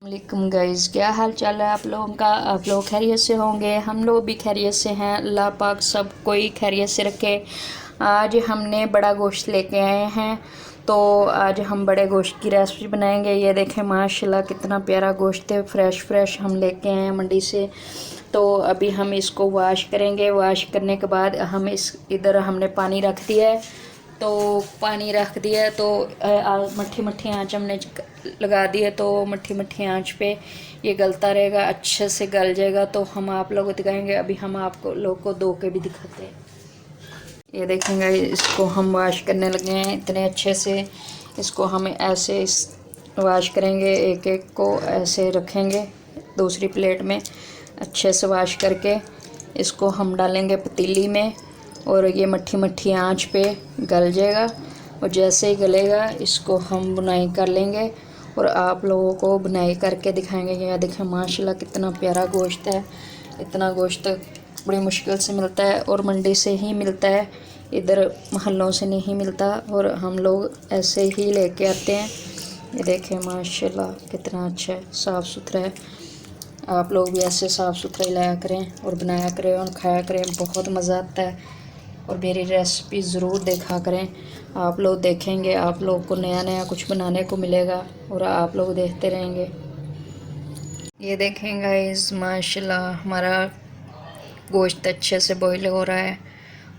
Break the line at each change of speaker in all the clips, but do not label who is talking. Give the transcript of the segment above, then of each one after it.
वालेकुम गाइस, क्या हाल चाल है आप लोगों का। आप लोग खैरियत से होंगे, हम लोग भी खैरियत से हैं। अल्लाह पाक सब कोई खैरियत से रखे। आज हमने बड़ा गोश्त लेके आए हैं, तो आज हम बड़े गोश्त की रेसिपी बनाएंगे। ये देखें माशाल्लाह कितना प्यारा गोश्त है, फ्रेश फ्रेश हम लेके आए हैं मंडी से। तो अभी हम इसको वॉश करेंगे। वॉश करने के बाद हम इधर हमने पानी रख दिया है, तो पानी रख दिया तो मट्ठी मट्ठी आँच हमने लगा दी है। तो मट्ठी मट्ठी आँच पे ये गलता रहेगा, अच्छे से गल जाएगा। तो हम आप लोगों को दिखाएंगे। अभी हम आपको लोग को धो के भी दिखाते हैं। ये देखेंगे, इसको हम वॉश करने लगे हैं इतने अच्छे से। इसको हम ऐसे वॉश करेंगे, एक एक को ऐसे रखेंगे दूसरी प्लेट में। अच्छे से वॉश करके इसको हम डालेंगे पतीली में, और ये मट्ठी मट्ठी आंच पे गल जाएगा। और जैसे ही गलेगा इसको हम बुनाई कर लेंगे और आप लोगों को बुनाई करके दिखाएंगे। ये देखें माशाल्लाह कितना प्यारा गोश्त है। इतना गोश्त बड़ी मुश्किल से मिलता है और मंडी से ही मिलता है, इधर महल्लों से नहीं मिलता। और हम लोग ऐसे ही लेके आते हैं। ये देखें माशाल्लाह कितना अच्छा है, साफ़ सुथरा है। आप लोग भी ऐसे साफ़ सुथरा ही लाया करें और बनाया करें और खाया करें, बहुत मज़ा आता है। और मेरी रेसिपी ज़रूर देखा करें। आप लोग देखेंगे, आप लोग को नया नया कुछ बनाने को मिलेगा और आप लोग देखते रहेंगे। ये देखें गाइस, माशाल्लाह हमारा गोश्त अच्छे से बॉईल हो रहा है।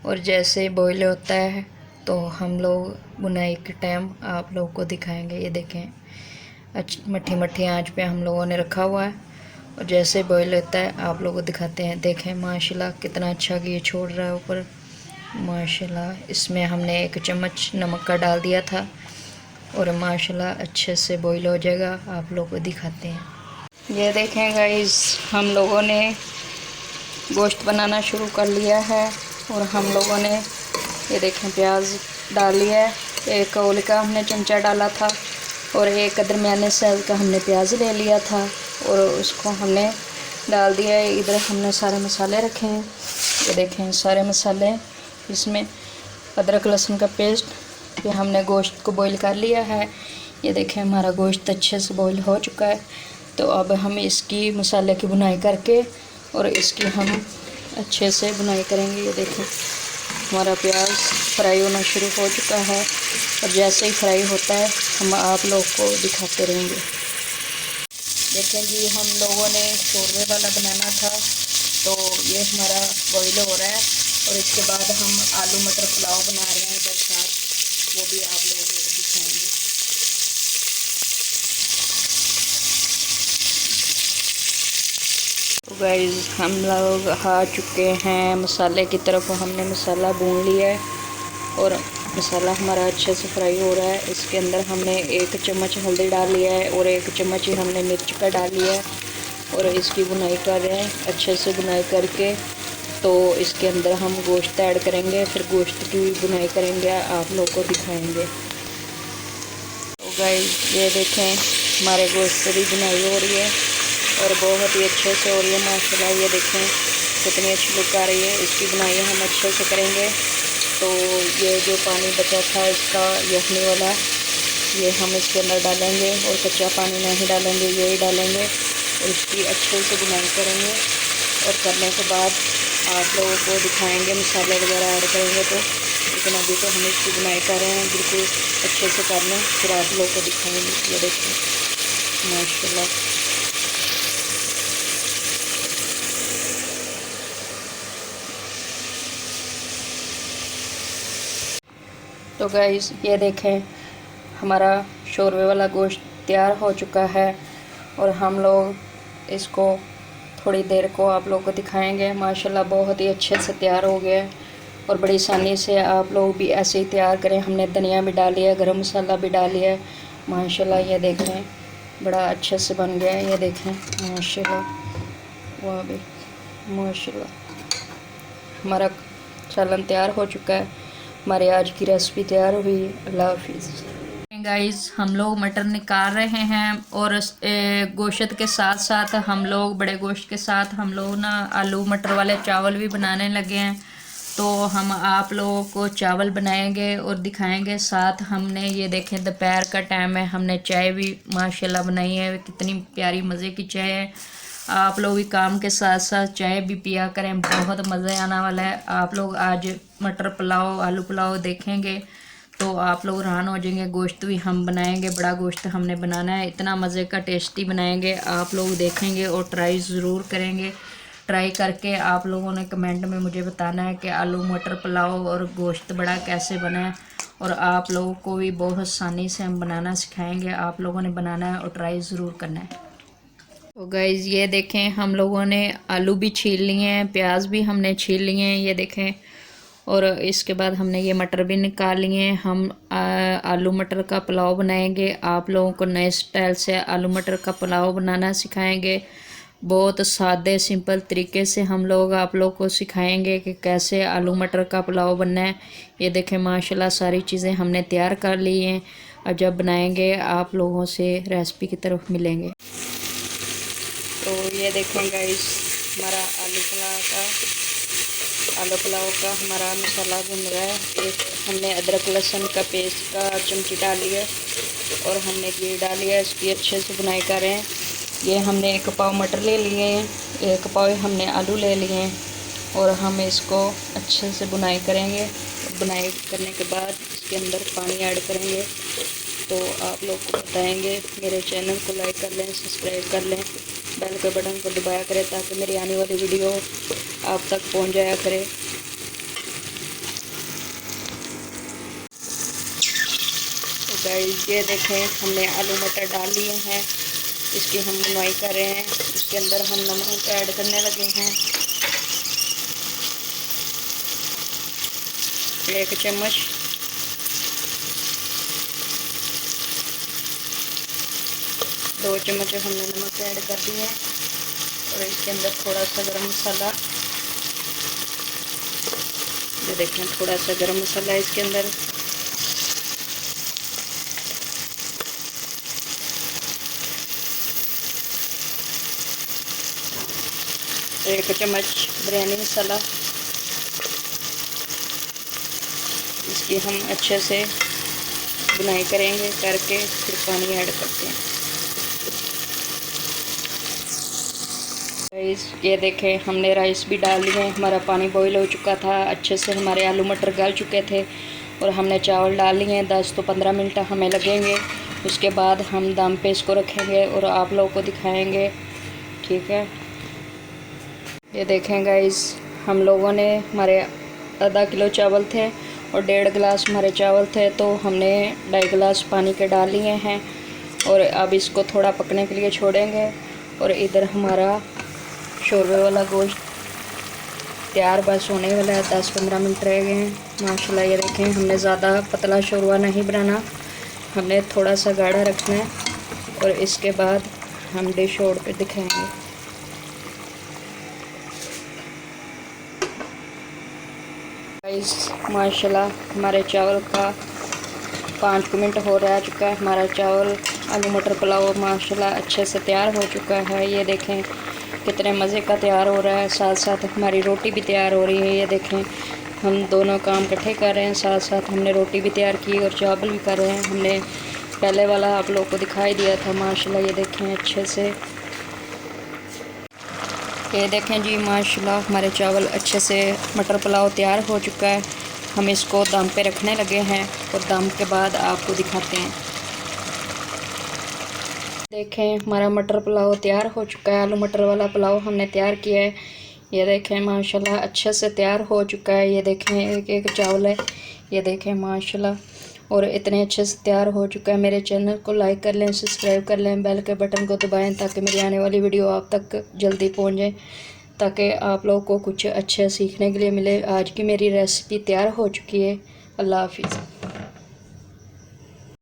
और जैसे बॉईल होता है तो हम लोग बुनाई के टाइम आप लोग को दिखाएंगे। ये देखें मट्ठी मट्ठी आंच पे हम लोगों ने रखा हुआ है, और जैसे बॉईल होता है आप लोगों को दिखाते हैं। देखें माशाल्लाह कितना अच्छा घी छोड़ रहा है ऊपर माशाल्लाह। इसमें हमने 1 चम्मच नमक का डाल दिया था, और माशाल्लाह अच्छे से बॉईल हो जाएगा। आप लोगों को दिखाते हैं। ये देखें गाइस, हम लोगों ने गोश्त बनाना शुरू कर लिया है। और हम लोगों ने ये देखें प्याज डाल लिया है। एक औली का हमने चमचा डाला था, और एक दरमियाने साइज का हमने प्याज ले लिया था, और उसको हमने डाल दिया है। इधर हमने सारे मसाले रखे हैं। ये देखें सारे मसाले, इसमें अदरक लहसुन का पेस्ट, ये हमने गोश्त को बॉईल कर लिया है। ये देखें हमारा गोश्त अच्छे से बॉईल हो चुका है। तो अब हम इसकी मसाले की बुनाई करके और इसकी हम अच्छे से बुनाई करेंगे। ये देखें हमारा प्याज फ्राई होना शुरू हो चुका है, और जैसे ही फ्राई होता है हम आप लोग को दिखाते रहेंगे। देखें जी, हम लोगों ने शोरबे वाला बनाना था, तो ये हमारा बॉईल हो रहा है। और इसके बाद हम आलू मटर पुलाव बना रहे हैं इधर साथ, वो भी आप लोगों को दिखाएंगे। तो गाइस हम लोग आ चुके हैं मसाले की तरफ। हमने मसाला भून लिया है, और मसाला हमारा अच्छे से फ्राई हो रहा है। इसके अंदर हमने 1 चम्मच हल्दी डाल लिया है, और 1 चम्मच ही हमने मिर्च का डाल लिया है। और इसकी बुनाई कर रहे हैं अच्छे से। बुनाई करके तो इसके अंदर हम गोश्त ऐड करेंगे, फिर गोश्त की बुनाई करेंगे, आप लोग को दिखाएंगे। तो गाइस ये देखें हमारे गोश्त की बुनाई हो रही है, और बहुत ही अच्छे से हो रही है माशाल्लाह। ये देखें कितनी अच्छी लुक आ रही है। इसकी बुनाई हम अच्छे से करेंगे। तो ये जो पानी बचा था इसका यखनी वाला, ये हम इसके अंदर डालेंगे, और कच्चा पानी नहीं डालेंगे, यही डालेंगे, और इसकी अच्छे से बुनाई करेंगे। और करने के बाद आप लोगों को दिखाएंगे, मसाले वगैरह ऐड करेंगे। तो लेकिन अभी तो हम इसकी बुनाई कर रहे हैं, बिल्कुल अच्छे से कर लें, फिर आप लोगों को दिखाएंगे। ये देखिए माशाल्लाह। तो गाइस ये देखें हमारा शोरबे वाला गोश्त तैयार हो चुका है, और हम लोग इसको थोड़ी देर को आप लोगों को दिखाएंगे। माशाल्लाह बहुत ही अच्छे से तैयार हो गया है, और बड़ी आसानी से आप लोग भी ऐसे ही तैयार करें। हमने धनिया भी डाल लिया है, गरम मसाला भी डाल लिया है माशाल्लाह। ये देखें बड़ा अच्छे से बन गया है। ये देखें माशाल्लाह, वाह भी माशाल्लाह। हमारा सालन तैयार हो चुका है। हमारी आज की रेसिपी तैयार हुई। अल्लाह हाफिज़। गाइस हम लोग मटर निकाल रहे हैं, और गोश्त के साथ साथ हम लोग बड़े गोश्त के साथ हम लोग ना आलू मटर वाले चावल भी बनाने लगे हैं। तो हम आप लोगों को चावल बनाएंगे और दिखाएंगे। साथ हमने ये देखें दोपहर का टाइम है, हमने चाय भी माशाल्लाह बनाई है, कितनी प्यारी मज़े की चाय है। आप लोग भी काम के साथ साथ चाय भी पिया करें, बहुत मज़े आने वाला है। आप लोग आज मटर पुलाव आलू पुलाव देखेंगे तो आप लोग हैरान हो जाएंगे। गोश्त भी हम बनाएंगे, बड़ा गोश्त हमने बनाना है, इतना मज़े का टेस्टी बनाएंगे, आप लोग देखेंगे और ट्राई ज़रूर करेंगे। ट्राई करके आप लोगों ने कमेंट में मुझे बताना है कि आलू मटर पुलाव और गोश्त बड़ा कैसे बना है, और आप लोगों को भी बहुत आसानी से हम बनाना सिखाएंगे। आप लोगों ने बनाना है और ट्राई ज़रूर करना है। तो गाइज़ ये देखें हम लोगों ने आलू भी छील लिए हैं, प्याज भी हमने छील लिए हैं, ये देखें। और इसके बाद हमने ये मटर भी निकाल लिए हैं। हम आलू मटर का पुलाव बनाएंगे, आप लोगों को नए स्टाइल से आलू मटर का पुलाव बनाना सिखाएंगे। बहुत सादे सिंपल तरीके से हम लोग आप लोग को सिखाएंगे कि कैसे आलू मटर का पुलाव बनना है। ये देखें माशाल्लाह सारी चीज़ें हमने तैयार कर ली हैं, और जब बनाएंगे आप लोगों से रेसिपी की तरफ मिलेंगे। तो ये देखें गाइस हमारा आलू पुलाव का हमारा मसाला भुन रहा है। एक हमने अदरक लहसुन का पेस्ट का चमची डाली है और हमने घी डाली है, इसकी अच्छे से बुनाई कर रहे हैं। ये हमने 1 पाव मटर ले लिए हैं, 1 पाव हमने आलू ले लिए हैं, और हम इसको अच्छे से बुनाई करेंगे। बुनाई करने के बाद इसके अंदर पानी ऐड करेंगे। तो आप लोग को बताएंगे, मेरे चैनल को लाइक कर लें, सब्सक्राइब कर लें, बेल के बटन को दबाया करें ताकि मेरी आने वाली वीडियो आप तक पहुंच जाया करे। तो गाइस ये देखें हमने आलू मटर डाल लिए हैं, इसकी हम बुनाई कर रहे हैं। इसके अंदर हम नमक ऐड करने लगे हैं, 1 चम्मच। दो चम्मच हमने नमक ऐड कर दिए हैं, और इसके अंदर थोड़ा सा गरम मसाला, ये देखें थोड़ा सा गरम मसाला इसके अंदर। एक चम्मच बिरयानी मसाला, इसकी हम अच्छे से बुनाई करेंगे, करके फिर पानी ऐड करते हैं। ये देखें हमने राइस भी डाल लिए, हमारा पानी बॉईल हो चुका था, अच्छे से हमारे आलू मटर गल चुके थे, और हमने चावल डाल लिए हैं। 10 से 15 मिनट हमें लगेंगे, उसके बाद हम दम पे इसको रखेंगे और आप लोगों को दिखाएंगे, ठीक है। ये देखें गाइस हम लोगों ने, हमारे आधा किलो चावल थे और 1.5 गिलास हमारे चावल थे, तो हमने 2.5 गिलास पानी के डाल लिए हैं, और अब इसको थोड़ा पकने के लिए छोड़ेंगे। और इधर हमारा शोरबे वाला गोश्त तैयार बस होने वाला है, 10-15 मिनट रह गए हैं माशाल्लाह। ये देखें हमने ज़्यादा पतला शोरबा नहीं बनाना, हमने थोड़ा सा गाढ़ा रखना है, और इसके बाद हम डिश ओढ़ पे दिखाएंगे। गाइस माशाल्लाह हमारे चावल का 5 मिनट हो रहा चुका है, हमारा चावल आलू मटर पुलाव माशाल्लाह अच्छे से तैयार हो चुका है। ये देखें कितने मज़े का तैयार हो रहा है, साथ साथ हमारी रोटी भी तैयार हो रही है। ये देखें हम दोनों काम इकट्ठे कर रहे हैं, साथ साथ हमने रोटी भी तैयार की और चावल भी कर रहे हैं। हमने पहले वाला आप लोग को दिखाई दिया था माशाल्लाह। ये देखें अच्छे से, ये देखें जी माशाल्लाह हमारे चावल अच्छे से मटर पुलाव तैयार हो चुका है। हम इसको दम पे रखने लगे हैं, और दम के बाद आपको दिखाते हैं। देखें हमारा मटर पुलाव तैयार हो चुका है, आलू मटर वाला पुलाव हमने तैयार किया है। ये देखें माशाल्लाह अच्छे से तैयार हो चुका है। ये देखें एक चावल है, ये देखें माशाल्लाह, और इतने अच्छे से तैयार हो चुका है। मेरे चैनल को लाइक कर लें, सब्सक्राइब कर लें, बेल के बटन को दबाएं ताकि मेरी आने वाली वीडियो आप तक जल्दी पहुंच जाए, ताकि आप लोगों को कुछ अच्छा सीखने के लिए मिले। आज की मेरी रेसिपी तैयार हो चुकी है। अल्लाह हाफिज़।